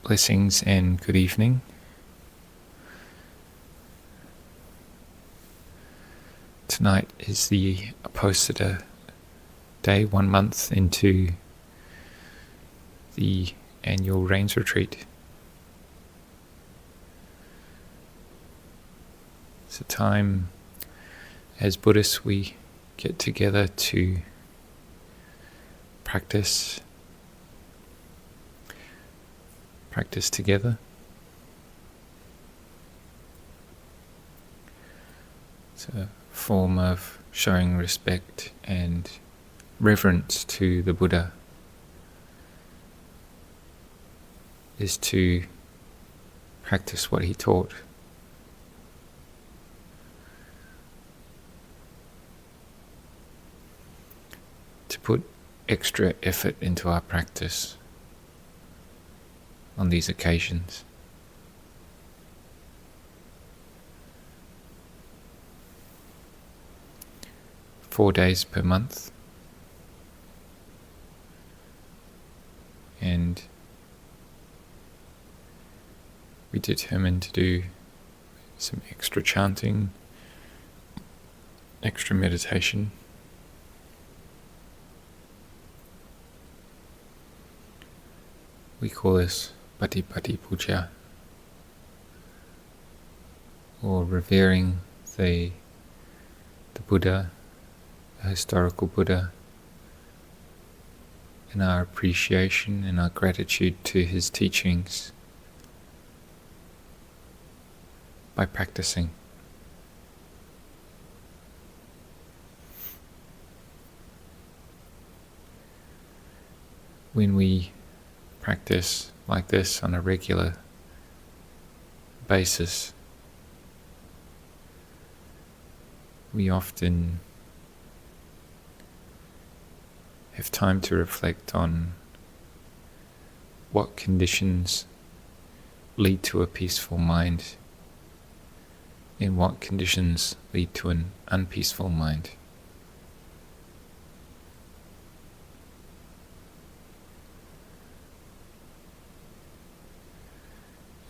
Blessings and good evening. Tonight is the Apostata Day, 1 month into the annual Rains Retreat. It's a time as Buddhists we get together to practice together. It's a form of showing respect and reverence to the Buddha, is to practice what he taught. To put extra effort into our practice on these occasions. Four days per month, and we determined to do some extra chanting, extra meditation. We call this Bodhipala Puja, or revering the Buddha, the historical Buddha, and our appreciation and our gratitude to his teachings by practicing. When we practice like this on a regular basis, we often have time to reflect on what conditions lead to a peaceful mind and what conditions lead to an unpeaceful mind.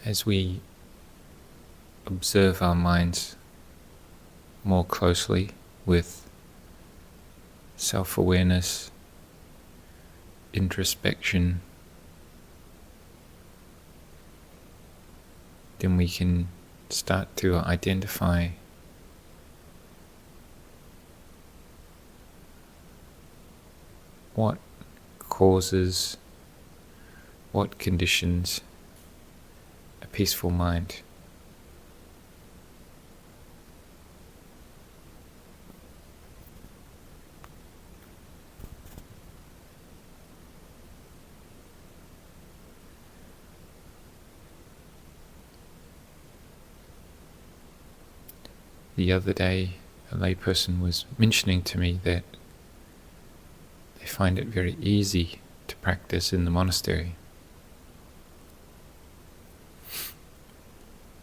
As we observe our minds more closely with self-awareness, introspection, then we can start to identify what causes, what conditions a peaceful mind. The other day, a layperson was mentioning to me that they find it very easy to practice in the monastery.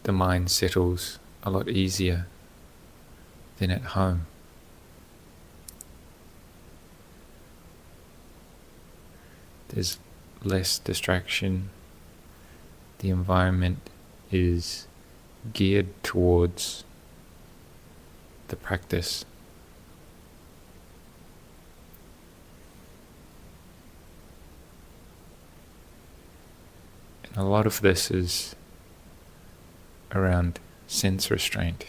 The mind settles a lot easier than at home. There's less distraction. The environment is geared towards the practice. And a lot of this is around sense restraint.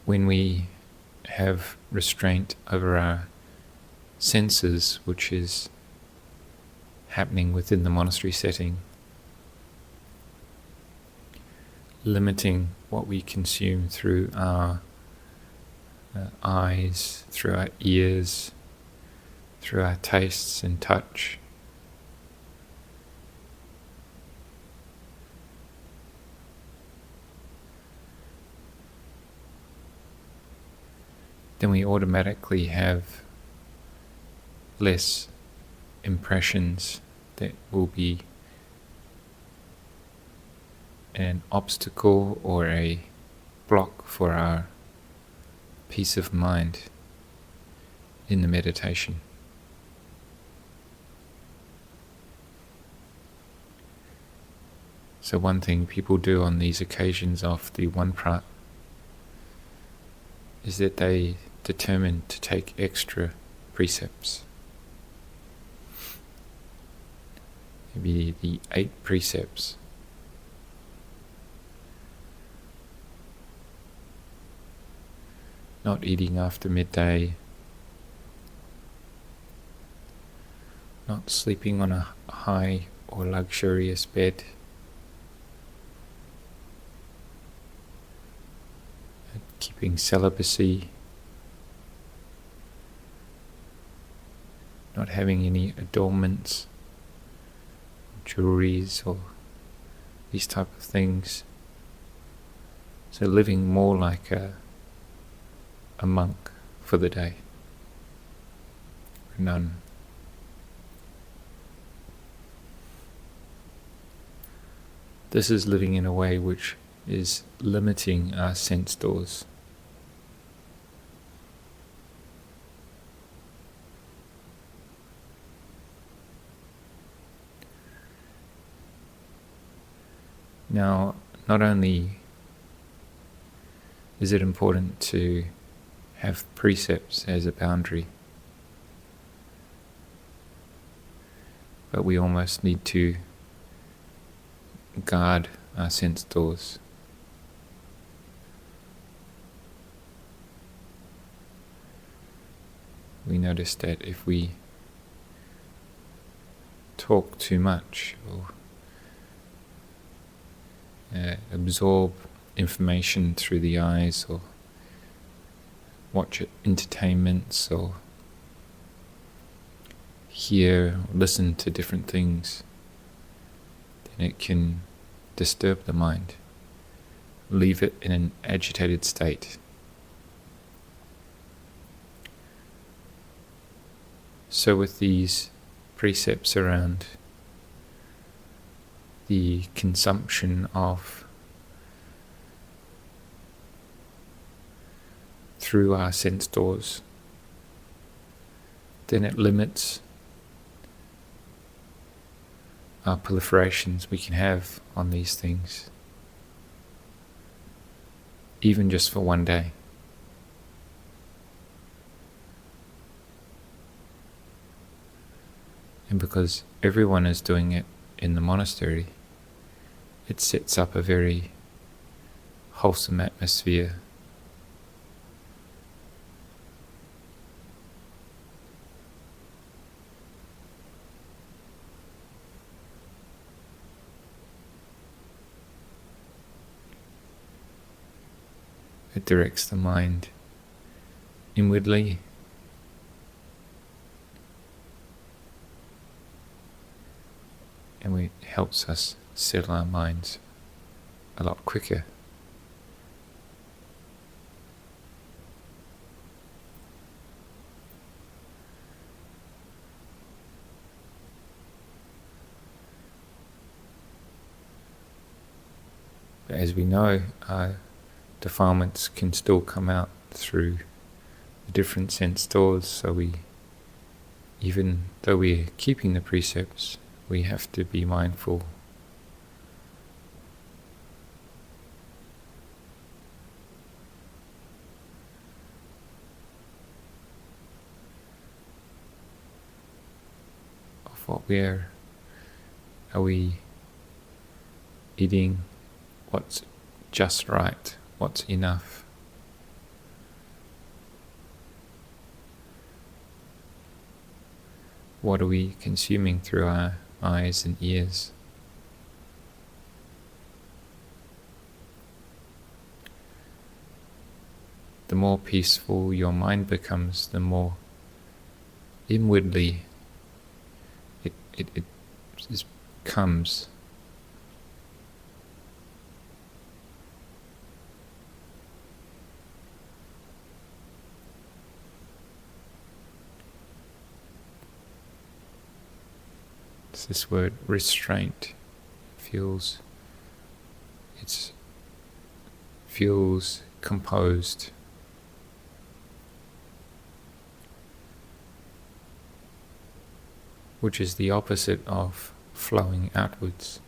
When we have restraint over our senses, which is happening within the monastery setting, limiting what we consume through our eyes, through our ears, through our tastes and touch. Then we automatically have less impressions that will be an obstacle or a block for our peace of mind in the meditation. So one thing people do on these occasions of the one prat is that they determine to take extra precepts. Maybe the 8 precepts. Not eating after midday, not sleeping on a high or luxurious bed, keeping celibacy, not having any adornments, jewelries or these type of things. So living more like a monk for the day, a nun. This is living in a way which is limiting our sense doors. Now, not only is it important to have precepts as a boundary, but we almost need to guard our sense doors. We notice that if we talk too much or absorb information through the eyes or watch entertainments or hear or listen to different things, then it can disturb the mind, leave it in an agitated state. So with these precepts around the consumption of through our sense doors, then it limits our proliferations we can have on these things, even just for one day. And because everyone is doing it in the monastery, it sets up a very wholesome atmosphere. It directs the mind inwardly, and it helps us settle our minds a lot quicker. But as we know, defilements can still come out through the different sense doors, so even though we're keeping the precepts, we have to be mindful of what are we eating, what's just right, what's enough. What are we consuming through our eyes and ears? The more peaceful your mind becomes, the more inwardly it comes. It's this word restraint. Feels composed. which is the opposite of flowing outwards.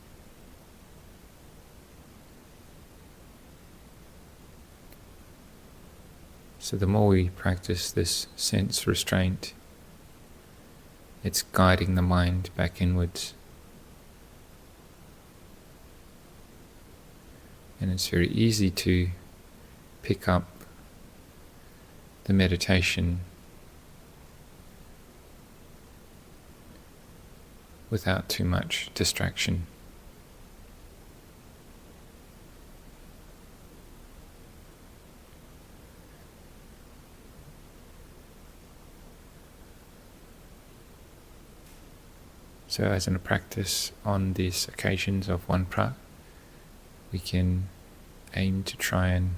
So the more we practice this sense restraint, it's guiding the mind back inwards. And it's very easy to pick up the meditation without too much distraction. So as in a practice on these occasions of one prat, we can aim to try and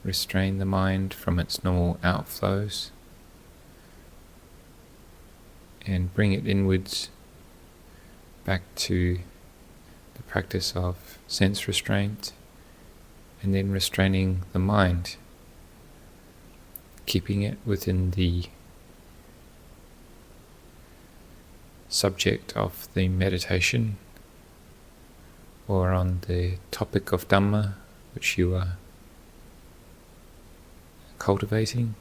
restrain the mind from its normal outflows and bring it inwards back to the practice of sense restraint, and then restraining the mind, keeping it within the subject of the meditation or on the topic of Dhamma which you are cultivating.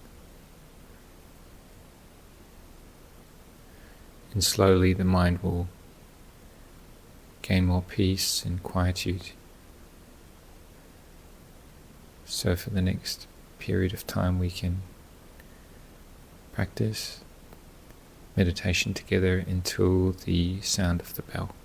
And slowly the mind will gain more peace and quietude. So for the next period of time we can practice meditation together until the sound of the bell.